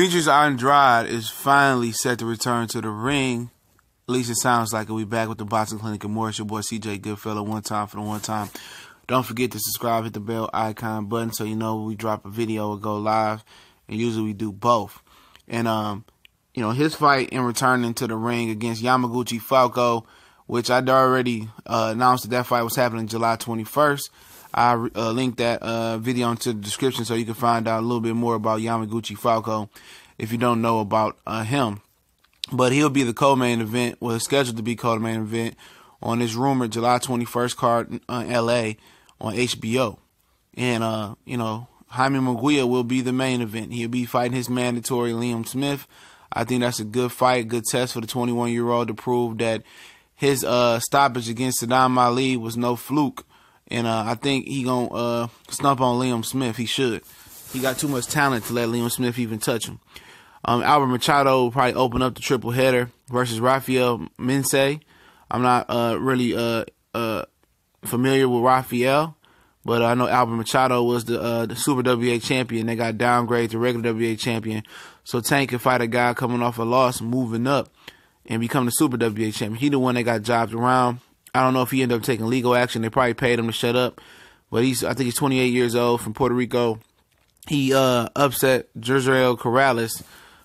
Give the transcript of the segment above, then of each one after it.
Demetrius Andrade is finally set to return to the ring. At least it sounds like it. We back with the Boxing Clinic and more. It's your boy CJ Goodfellow. One time for the one time. Don't forget to subscribe, hit the bell icon button so you know when we drop a video or go live. And usually we do both. And you know, his fight in returning to the ring against Yamaguchi Falcao, which I'd already announced that fight was happening July 21st. I linked that video into the description so you can find out a little bit more about Yamaguchi Falcao if you don't know about him. But he'll be the co-main event, well, it's scheduled to be co-main event on this rumored July 21st card in LA on HBO. And, you know, Jaime Munguia will be the main event. He'll be fighting his mandatory Liam Smith. I think that's a good fight, good test for the 21-year-old to prove that his stoppage against Saddam Ali was no fluke. And I think he gonna stomp on Liam Smith. He should. He got too much talent to let Liam Smith even touch him. Albert Machado will probably open up the triple header versus Rafael Mensah. I'm not really familiar with Rafael, but I know Albert Machado was the Super WBA champion. They got downgraded to regular WBA champion. So Tank can fight a guy coming off a loss, moving up, and become the Super WBA champion. He the one that got jobbed around. I don't know if he ended up taking legal action. They probably paid him to shut up. But I think he's 28 years old from Puerto Rico. He upset Jezreel Corrales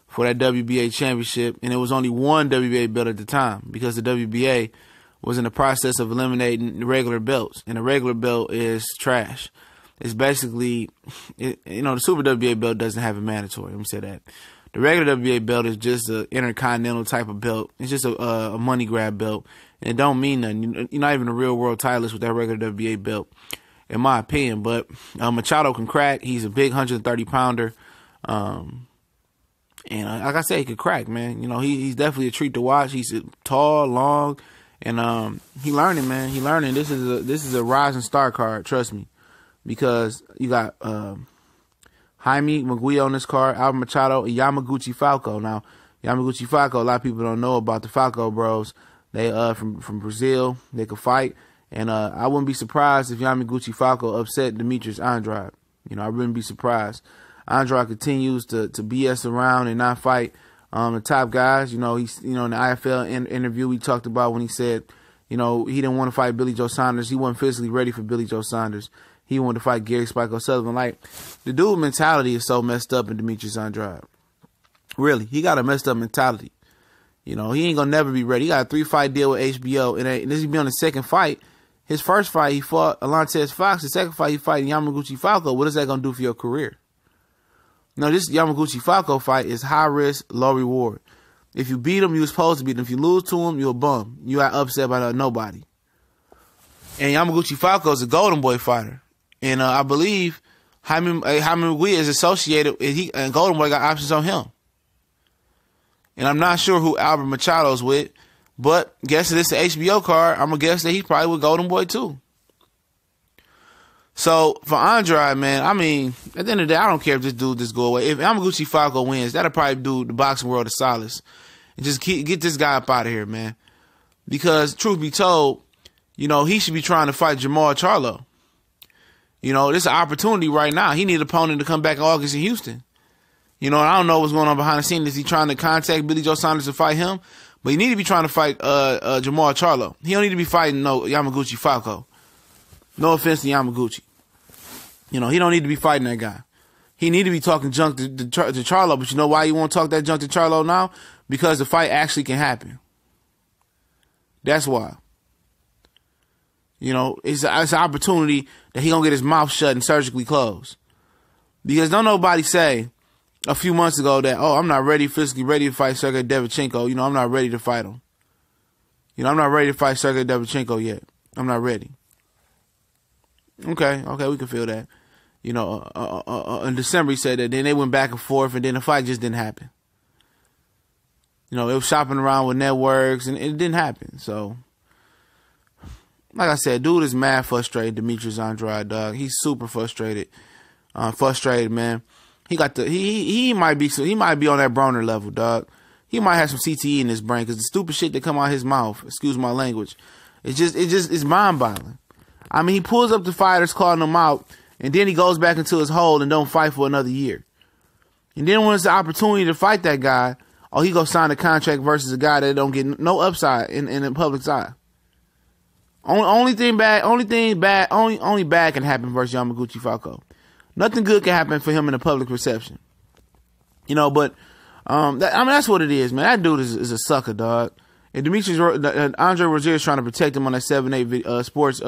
for that WBA championship. And it was only one WBA belt at the time because the WBA was in the process of eliminating the regular belts. And the regular belt is trash. It's basically, you know, the Super WBA belt doesn't have a mandatory. Let me say that. The regular WBA belt is just an intercontinental type of belt. It's just a money grab belt. And it don't mean nothing. You're not even a real world titleist with that regular WBA belt, in my opinion. But Machado can crack. He's a big 130-pounder. And like I say, he could crack, man. You know, he's definitely a treat to watch. He's tall, long, and he learning, man. He learning. This is a rising star card, trust me. Because you got Jaime Munguia on this card, Albert Machado, and Yamaguchi Falcao. Now, Yamaguchi Falcao, a lot of people don't know about the Falcao bros. They from Brazil. They could fight. And I wouldn't be surprised if Yamaguchi Falcao upset Demetrius Andrade. You know, I wouldn't be surprised. Andrade continues to BS around and not fight the top guys. You know, he's in the IFL interview we talked about when he said, you know, he didn't want to fight Billy Joe Saunders. He wasn't physically ready for Billy Joe Saunders. He wanted to fight Gary Spike O'Sullivan. Like, the dude mentality is so messed up in Demetrius Andrade. Really, he got a messed up mentality. You know, he ain't gonna never be ready. He got a 3-fight deal with HBO, and this is be on the second fight. His first fight, he fought Alantez Fox. The second fight, he fighting Yamaguchi Falcao. What is that gonna do for your career? No, this Yamaguchi Falcao fight is high risk, low reward. If you beat him, you were supposed to beat him. If you lose to him, you're a bum. You got upset by nobody. And Yamaguchi Falcao is a Golden Boy fighter. And I believe Jaime Munguia is associated, and Golden Boy got options on him. And I'm not sure who Albert Machado's with, but guessing this is an HBO card, I'm going to guess that he's probably with Golden Boy too. So, for Andrade, man, I mean, at the end of the day, I don't care if this dude just go away. If Yamaguchi Falcao wins, that'll probably do the boxing world a solace. And just get this guy up out of here, man. Because, truth be told, you know, he should be trying to fight Jamal Charlo. You know, this is an opportunity right now. He needs an opponent to come back in August in Houston. You know, I don't know what's going on behind the scenes. Is he trying to contact Billy Joe Saunders to fight him? But he need to be trying to fight Jamal Charlo. He don't need to be fighting no Yamaguchi Falcao. No offense to Yamaguchi. You know, he don't need to be fighting that guy. He need to be talking junk to Charlo. But you know why he won't talk that junk to Charlo now? Because the fight actually can happen. That's why. You know, it's an opportunity that he gonna get his mouth shut and surgically closed. Because don't nobody say a few months ago that, oh, I'm not physically ready to fight Sergey Devchenko. You know, I'm not ready to fight him. You know, I'm not ready to fight Sergey Devchenko yet. I'm not ready. Okay, we can feel that. You know, in December he said that. Then they went back and forth, and then the fight just didn't happen. You know, they were shopping around with networks, and it didn't happen. So, like I said, dude is mad frustrated, Demetrius Andrade, dog. He's super frustrated. Frustrated, man. He might be on that Broner level, dog. He might have some CTE in his brain because the stupid shit that come out his mouth, excuse my language, it's mind-boggling. I mean, he pulls up the fighters, calling them out, and then he goes back into his hole and don't fight for another year. And then when it's the opportunity to fight that guy, oh, he go sign a contract versus a guy that don't get no upside in the public's eye. Only bad can happen versus Yamaguchi Falcao. Nothing good can happen for him in the public perception. You know, but that's what it is, man. That dude is a sucker, dog. And Demetrius, Andre Rozier is trying to protect him on that 7-8 sports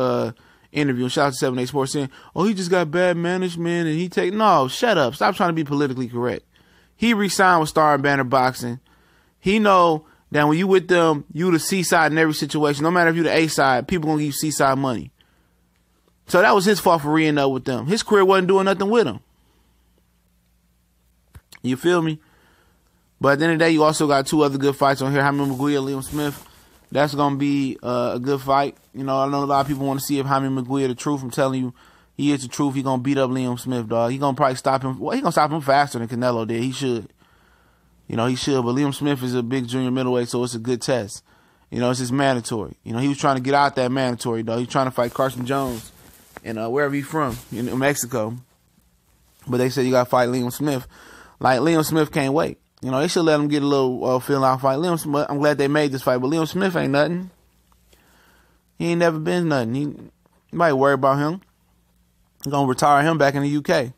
interview. Shout out to 7-8 Sports saying, oh, he just got bad management and no, shut up. Stop trying to be politically correct. He re-signed with Star and Banner Boxing. He know that when you with them, you the C side in every situation. No matter if you the A side, people gonna give you C side money. So that was his fault for re-ending up with them. His career wasn't doing nothing with him. You feel me? But at the end of the day, you also got two other good fights on here. Jaime Munguia, Liam Smith. That's going to be a good fight. You know, I know a lot of people want to see if Jaime Munguia the truth. I'm telling you, he is the truth. He going to beat up Liam Smith, dog. He going to probably stop him. Well, he going to stop him faster than Canelo did. He should. You know, he should. But Liam Smith is a big junior middleweight, so it's a good test. You know, it's just mandatory. You know, he was trying to get out that mandatory, dog. He's trying to fight Carson Jones and wherever he's from, in Mexico. But they said you got to fight Liam Smith. Like, Liam Smith can't wait. You know, they should let him get a little feeling out fight. Liam Smith, I'm glad they made this fight, but Liam Smith ain't nothing. He ain't never been nothing. You might worry about him. You're going to retire him back in the UK.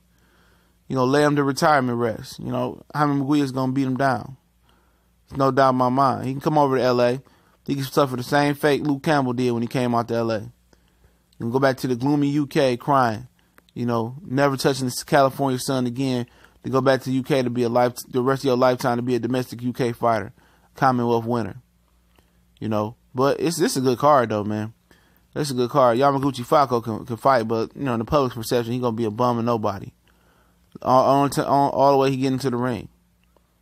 You know, lay him to retirement rest. You know, Jaime Munguia is going to beat him down. There's no doubt in my mind. He can come over to L.A. He can suffer the same fate Luke Campbell did when he came out to L.A. He can go back to the gloomy UK crying. You know, never touching the California sun again. To go back to the UK to be the rest of your lifetime to be a domestic UK fighter, Commonwealth winner. You know, but this a good card though, man. That's a good card. Yamaguchi Falcao can fight, but you know, in the public's perception, he's gonna be a bum and nobody. All the way he get into the ring.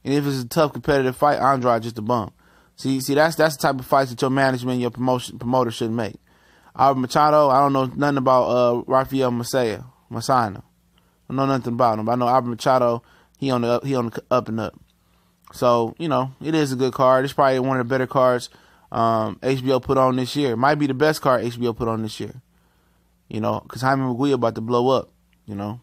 And if it's a tough competitive fight, Andrade just a bum. See, that's the type of fights that your management and your promoter shouldn't make. Albert Machado, I don't know nothing about Rafael Masaya. I know nothing about him. I know Albert Machado, he on the up and up. So, you know, it is a good card. It's probably one of the better cards HBO put on this year. It might be the best card HBO put on this year. You know, because Jaime Munguia about to blow up, you know.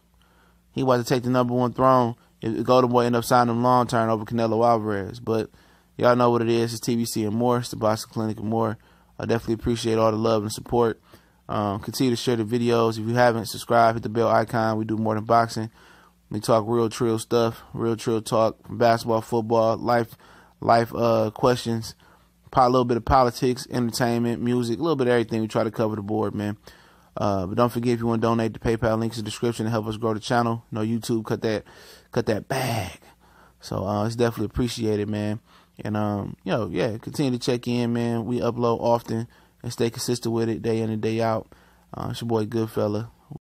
He about to take the #1 throne. If Golden Boy end up signing him long term over Canelo Alvarez. But y'all know what it is. It's TBC and more. It's the Boxing Clinic and more. I definitely appreciate all the love and support. Continue to share the videos. If you haven't, subscribe, hit the bell icon. We do more than boxing. We talk real trill stuff, real trill talk, basketball, football, life questions, a little bit of politics, entertainment, music, a little bit of everything. We try to cover the board, man. But don't forget, if you want to donate, the PayPal links in the description to help us grow the channel. You know, YouTube cut that bag. So it's definitely appreciated, man. And you know, yeah, continue to check in, man. We upload often and stay consistent with it day in and day out. It's your boy Goodfella.